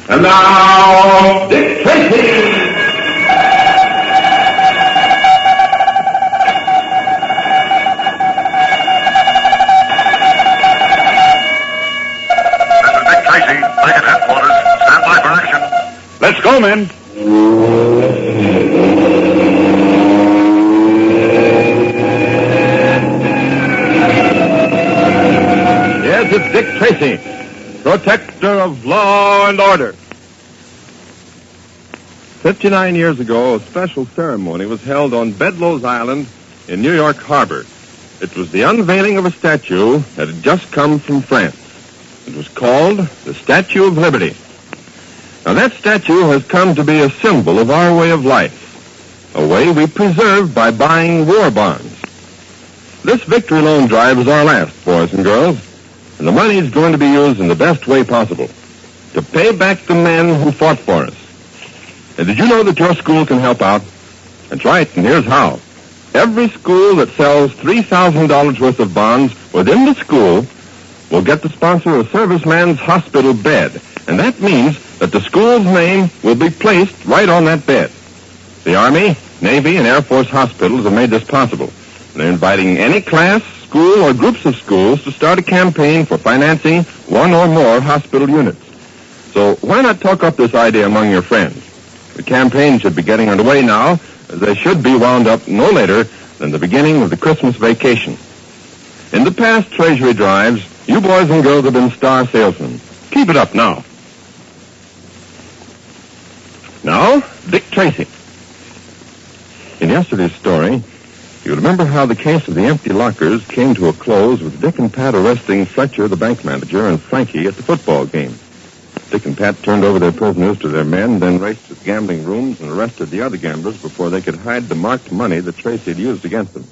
And now, Dick Tracy! Second headquarters. Stand by for action. Let's go, men. Yes, it's Dick Tracy, protector of law and order. 59 years ago, a special ceremony was held on Bedloe's Island in New York Harbor. It was the unveiling of a statue that had just come from France. It was called the Statue of Liberty. Now, that statue has come to be a symbol of our way of life, a way we preserve by buying war bonds. This victory loan drive is our last, boys and girls, and the money is going to be used in the best way possible to pay back the men who fought for us. And did you know that your school can help out? That's right, and here's how. Every school that sells $3,000 worth of bonds within the school will get to sponsor a serviceman's hospital bed. And that means that the school's name will be placed right on that bed. The Army, Navy, and Air Force hospitals have made this possible. They're inviting any class, school, or groups of schools to start a campaign for financing one or more hospital units. So why not talk up this idea among your friends? The campaign should be getting underway now, as they should be wound up no later than the beginning of the Christmas vacation. In the past Treasury drives, you boys and girls have been star salesmen. Keep it up now. Now, Dick Tracy. In yesterday's story, you remember how the case of the empty lockers came to a close with Dick and Pat arresting Fletcher, the bank manager, and Frankie at the football game. Dick and Pat turned over their prisoners to their men, then raced to the gambling rooms and arrested the other gamblers before they could hide the marked money that Tracy had used against them.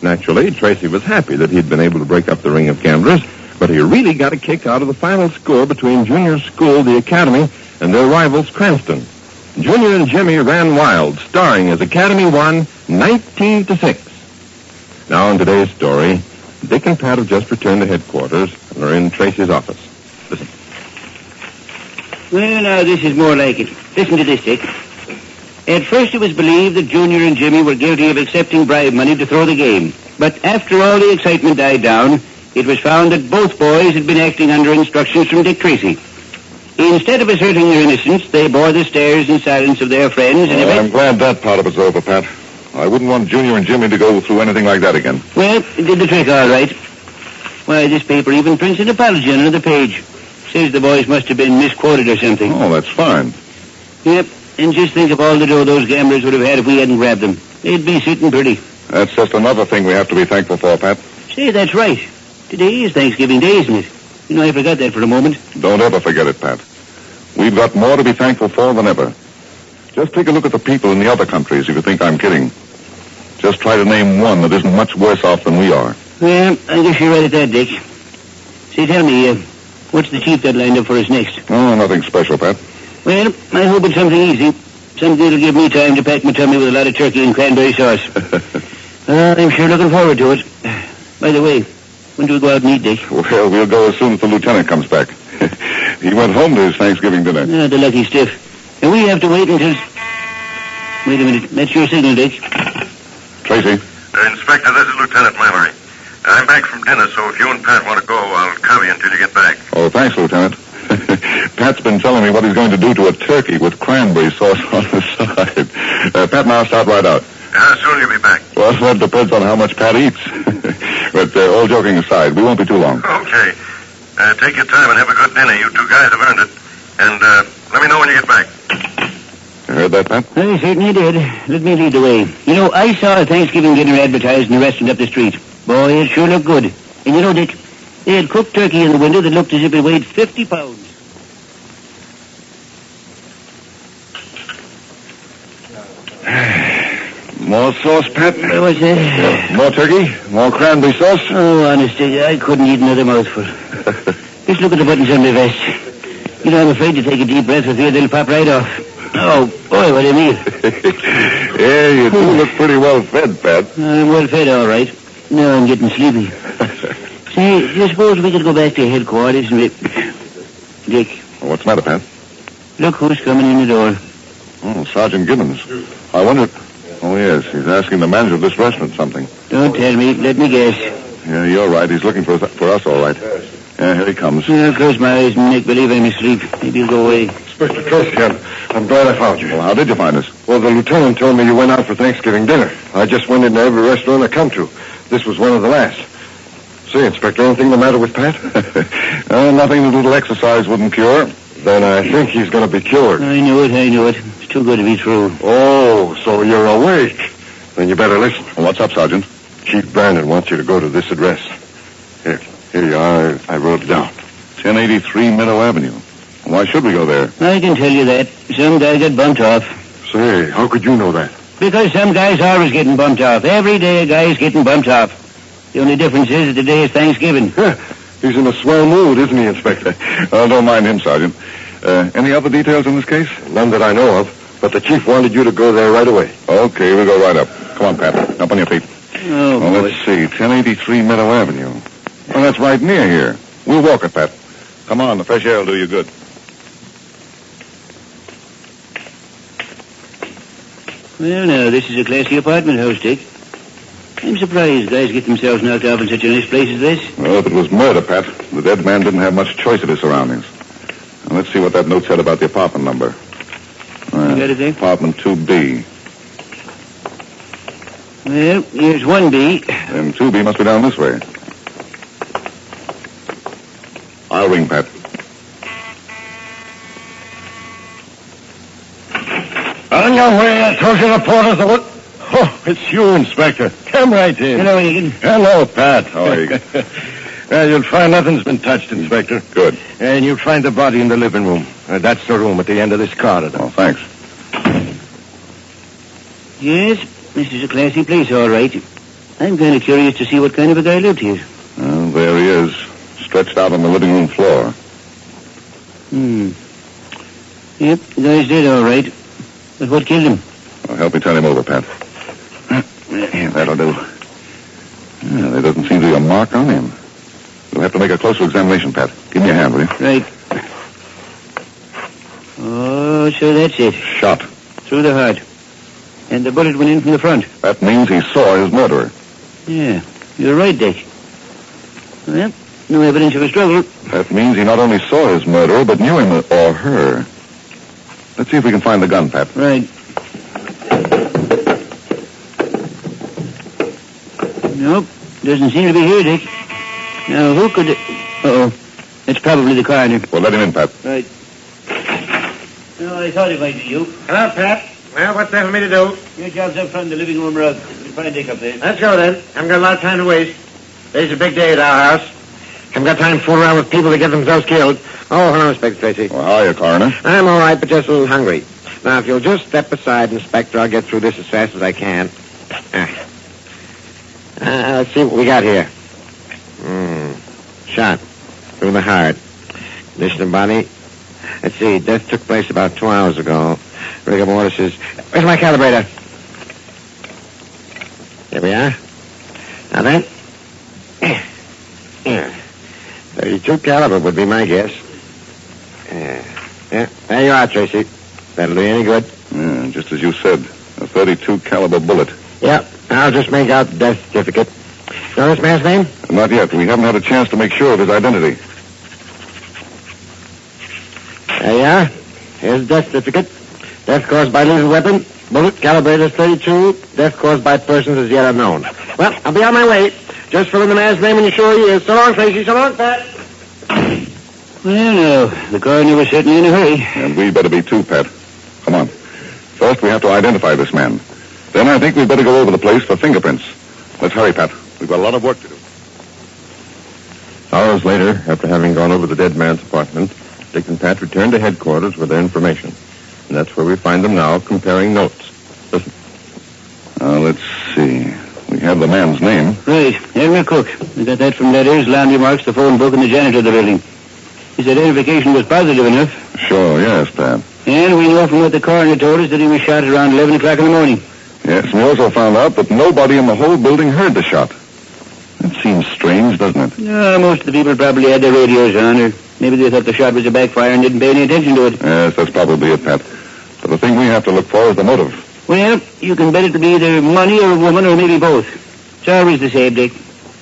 Naturally, Tracy was happy that he'd been able to break up the ring of gamblers, but he really got a kick out of the final score between Junior's school, the Academy, and their rivals, Cranston. Junior and Jimmy ran wild, starring as Academy won 19-6. Now, in today's story, Dick and Pat have just returned to headquarters and are in Tracy's office. Listen. Well, now, this is more like it. Listen to this, Dick. At first it was believed that Junior and Jimmy were guilty of accepting bribe money to throw the game. But after all the excitement died down, it was found that both boys had been acting under instructions from Dick Tracy. Instead of asserting their innocence, they bore the stares and silence of their friends. And I'm glad that part of it's over, Pat. I wouldn't want Junior and Jimmy to go through anything like that again. Well, it did the trick all right. Why, this paper even prints an apology on another page. Says the boys must have been misquoted or something. Oh, that's fine. Yep, and just think of all the dough those gamblers would have had if we hadn't grabbed them. They'd be sitting pretty. That's just another thing we have to be thankful for, Pat. Say, that's right. Today is Thanksgiving Day, isn't it? You know, I forgot that for a moment. Don't ever forget it, Pat. We've got more to be thankful for than ever. Just take a look at the people in the other countries if you think I'm kidding. Just try to name one that isn't much worse off than we are. Well, I guess you're right at that, Dick. Say, tell me, what's the chief got lined up for us next? Oh, nothing special, Pat. Well, I hope it's something easy. Something that'll give me time to pack my tummy with a lot of turkey and cranberry sauce. I'm sure looking forward to it. By the way, when do we go out and eat, Dick? Well, we'll go as soon as the lieutenant comes back. He went home to his Thanksgiving dinner. The lucky stiff. And we have to wait until... Wait a minute. That's your signal, Dick. Tracy. Inspector, this is Lieutenant Mallory. I'm back from dinner, so if you and Pat want to go, I'll cover you until you get back. Oh, thanks, Lieutenant. Pat's been telling me what he's going to do to a turkey with cranberry sauce on the side. Pat and I'll start right out. How soon you'll be back? Well, that depends on how much Pat eats. But all joking aside, we won't be too long. Okay. Take your time and have a good dinner. You two guys have earned it. And let me know when you get back. You heard that, Pat? I certainly did. Let me lead the way. You know, I saw a Thanksgiving dinner advertised in a restaurant up the street. Boy, it sure looked good. And you know, Dick, they had cooked turkey in the window that looked as if it weighed 50 pounds. More sauce, Pat? What's that? More turkey? More cranberry sauce? Oh, honestly, I couldn't eat another mouthful. Just look at the buttons on my vest. You know, I'm afraid to take a deep breath for fear they'll pop right off. Oh, boy, what a meal. Yeah, you do look pretty well fed, Pat. I'm well fed, all right. Now I'm getting sleepy. Say, do you suppose we could go back to headquarters and... Dick. What's the matter, Pat? Look who's coming in the door. Oh, Sergeant Gibbons. I wonder... Oh, yes, he's asking the manager of this restaurant something. Don't tell me. Let me guess. Yeah, you're right. He's looking for us, all right. Yeah, here he comes. I'll close my eyes and make believe I'm asleep. Maybe he'll go away. Inspector Tracy, I'm glad I found you. Well, how did you find us? Well, the lieutenant told me you went out for Thanksgiving dinner. I just went into every restaurant I come to. This was one of the last. Say, Inspector, anything the matter with Pat? Nothing a little exercise wouldn't cure. Then I think he's going to be cured. I knew it. It's too good to be true. Oh, so you're awake. Then you better listen. Well, what's up, Sergeant? Chief Brandon wants you to go to this address. Here you are. I wrote it down. 1083 Meadow Avenue. Why should we go there? I can tell you that. Some guy got bumped off. Say, how could you know that? Because some guy's always getting bumped off. Every day a guy's getting bumped off. The only difference is that today is Thanksgiving. He's in a swell mood, isn't he, Inspector? Oh, don't mind him, Sergeant. Any other details in this case? None that I know of, but the chief wanted you to go there right away. Okay, we'll go right up. Come on, Pat. Up on your feet. Oh, well, boy. let's see. 1083 Meadow Avenue. Well, that's right near here. We'll walk it, Pat. Come on, the fresh air will do you good. Well, now, this is a classy apartment house, Dick. I'm surprised guys get themselves knocked off in such a nice place as this. Well, if it was murder, Pat, the dead man didn't have much choice of his surroundings. Now, let's see what that note said about the apartment number. You got it there? Apartment 2B. Well, here's 1B. And 2B must be down this way. I'll ring, Pat. On your way, I told you the porters would... Oh, it's you, Inspector. Come right in. Hello, Egan. Hello, Pat. How are you? Well, you'll find nothing's been touched, Inspector. Good. And you'll find the body in the living room. That's the room at the end of this corridor. Oh, thanks. Yes, this is a classy place, all right. I'm kind of curious to see what kind of a guy lived here. Well, there he is, stretched out on the living room floor. Yep, the guy's dead, all right. But what killed him? Well, help me turn him over, Pat. Yeah, that'll do. Yeah, there doesn't seem to be a mark on him. We'll have to make a closer examination, Pat. Give me a hand, will you? Right. Oh, so that's it. Shot. Through the heart. And the bullet went in from the front. That means he saw his murderer. Yeah, you're right, Dick. Well, no evidence of a struggle. That means he not only saw his murderer, but knew him or her. Let's see if we can find the gun, Pat. Right. Nope, doesn't seem to be here, Dick. Now, who could... Uh-oh, it's probably the coroner. Well, let him in, Pat. Right. No, I thought it might be you. Hello, Pat. Well, what's there for me to do? Your job's up front in the living room rug. We'll find Dick up there. Let's go, then. Haven't got a lot of time to waste. Today's a big day at our house. Haven't got time to fool around with people to get themselves killed. Oh, hello, Inspector Tracy. Well, how are you, coroner? I'm all right, but just a little hungry. Now, if you'll just step aside, Inspector, I'll get through this as fast as I can. Let's see what we got here. Shot through the heart. Condition of body. Let's see. Death took place about 2 hours ago. Rigor mortis is... Where's my calibrator? Here we are. Now then. 32 caliber would be my guess. Yeah, there you are, Tracy. That'll do you any good. Yeah, just as you said. A 32 caliber bullet. Yeah, I'll just make out the death certificate. You know this man's name? Not yet. We haven't had a chance to make sure of his identity. There you are. Here's the death certificate. Death caused by lethal weapon. Bullet calibrated 32. Death caused by persons as yet unknown. Well, I'll be on my way. Just fill in the man's name when you're sure he is. So long, Tracy. So long, Pat. Well, no, the coroner was certainly in a hurry. And we better be too, Pat. Come on. First, we have to identify this man. Then I think we'd better go over the place for fingerprints. Let's hurry, Pat. We've got a lot of work to do. Hours later, after having gone over the dead man's apartment, Dick and Pat returned to headquarters with their information. And that's where we find them now, comparing notes. Listen. Let's see. We have the man's name. Right, Elmer Cook. We got that from letters, landmarks, the phone book, and the janitor of the building. His identification was positive enough. Sure, yes, Pat. And we know from what the coroner told us that he was shot at around 11 o'clock in the morning. Yes, and we also found out that nobody in the whole building heard the shot. That seems strange, doesn't it? Most of the people probably had their radios on or Maybe they thought the shot was a backfire and didn't pay any attention to it. Yes, that's probably it, Pat. But the thing we have to look for is the motive. Well, you can bet it'll be either money or a woman or maybe both. It's always the same, Dick.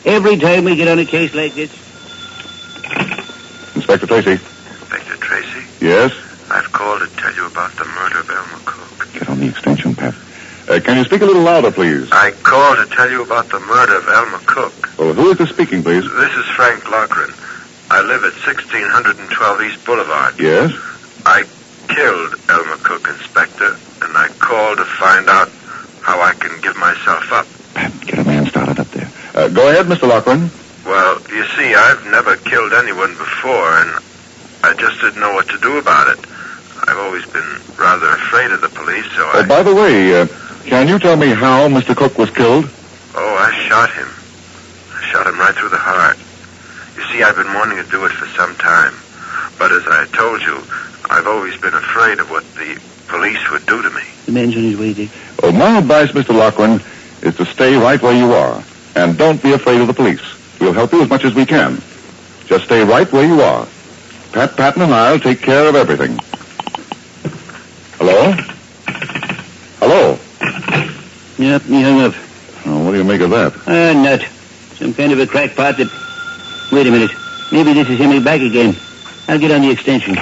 Every time we get on a case like this. Inspector Tracy. Inspector Tracy? Yes? I've called to tell you about the murder of Elmer Cook. Get on the extension, Pat. Can you speak a little louder, please? I called to tell you about the murder of Elmer Cook. Well, who is this speaking, please? This is Frank Loughran. I live at 1612 East Boulevard. Yes? I killed Elmer Cook, Inspector, and I called to find out how I can give myself up. Pat, get a man started up there. Go ahead, Mr. Loughran. Well, you see, I've never killed anyone before, and I just didn't know what to do about it. I've always been rather afraid of the police, so I... By the way, can you tell me how Mr. Cook was killed? Oh, I shot him. I shot him right through the heart. You see, I've been wanting to do it for some time. But as I told you, I've always been afraid of what the police would do to me. The man's on his way, Dick. Well, my advice, Mr. Loughran, is to stay right where you are. And don't be afraid of the police. We'll help you as much as we can. Just stay right where you are. Pat Patton and I'll take care of everything. Hello? Hello? Yep, he hung up. Oh, what do you make of that? Nut. Some kind of a crackpot that... Wait a minute. Maybe this is him back again. I'll get on the extension.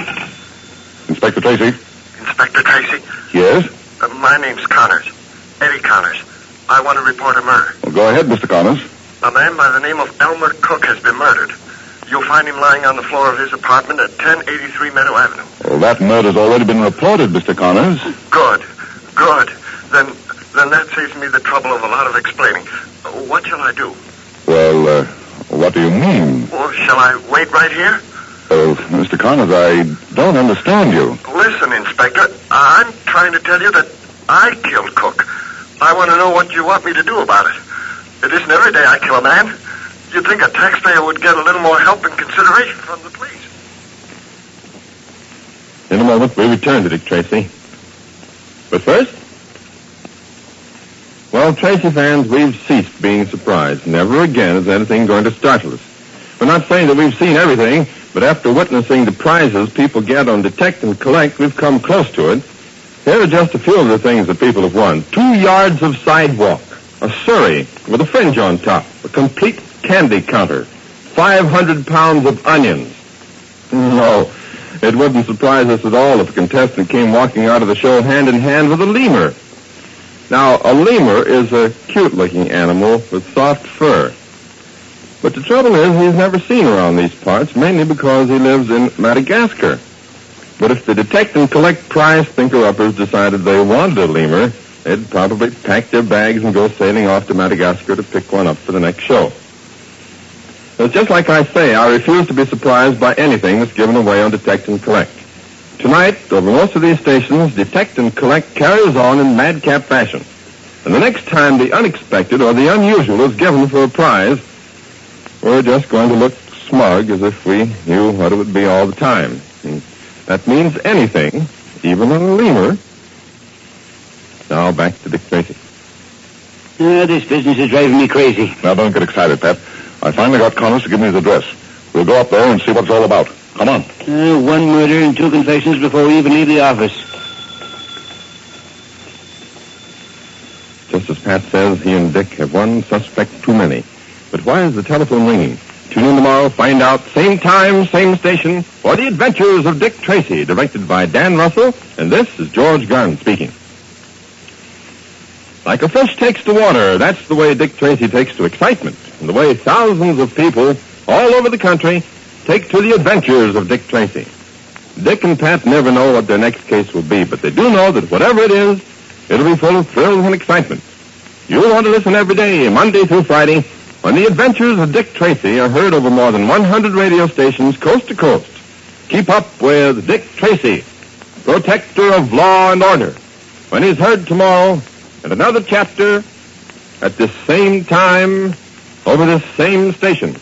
Inspector Tracy? Inspector Tracy? Yes? My name's Connors. Eddie Connors. I want to report a murder. Well, go ahead, Mr. Connors. A man by the name of Elmer Cook has been murdered. You'll find him lying on the floor of his apartment at 1083 Meadow Avenue. Well, that murder's already been reported, Mr. Connors. Good. Then that saves me the trouble of a lot of explaining. What shall I do? Well, what do you mean? Well, shall I wait right here? Oh, Mr. Connors, I don't understand you. Listen, Inspector, I'm trying to tell you that I killed Cook. I want to know what you want me to do about it. It isn't every day I kill a man. You'd think a taxpayer would get a little more help and consideration from the police. In a moment, we return to Dick Tracy. But first... Well, Tracy fans, we've ceased being surprised. Never again is anything going to startle us. We're not saying that we've seen everything, but after witnessing the prizes people get on Detect and Collect, we've come close to it. Here are just a few of the things that people have won. 2 yards of sidewalk, a Surrey with a fringe on top, a complete candy counter, 500 pounds of onions. No, it wouldn't surprise us at all if a contestant came walking out of the show hand in hand with a lemur. Now, a lemur is a cute-looking animal with soft fur. But the trouble is he's never seen around these parts, mainly because he lives in Madagascar. But if the Detect and Collect prize thinker-uppers decided they wanted a lemur, they'd probably pack their bags and go sailing off to Madagascar to pick one up for the next show. But just like I say, I refuse to be surprised by anything that's given away on Detect and Collect. Tonight, over most of these stations, Detect and Collect carries on in madcap fashion. And the next time the unexpected or the unusual is given for a prize, we're just going to look smug as if we knew what it would be all the time. And that means anything, even a lemur. Now back to Dick Tracy. This business is driving me crazy. Now, don't get excited, Pat. I finally got Connors to give me his address. We'll go up there and see what it's all about. Come on. 1 murder and 2 confessions before we even leave the office. Just as Pat says, he and Dick have one suspect too many. But why is the telephone ringing? Tune in tomorrow, find out, same time, same station, for The Adventures of Dick Tracy, directed by Dan Russell, and this is George Gunn speaking. Like a fish takes to water, that's the way Dick Tracy takes to excitement, and the way thousands of people all over the country take to The Adventures of Dick Tracy. Dick and Pat never know what their next case will be, but they do know that whatever it is, it'll be full of thrills and excitement. You'll want to listen every day, Monday through Friday, when The Adventures of Dick Tracy are heard over more than 100 radio stations coast to coast. Keep up with Dick Tracy, protector of law and order, when he's heard tomorrow and another chapter at this same time over this same station.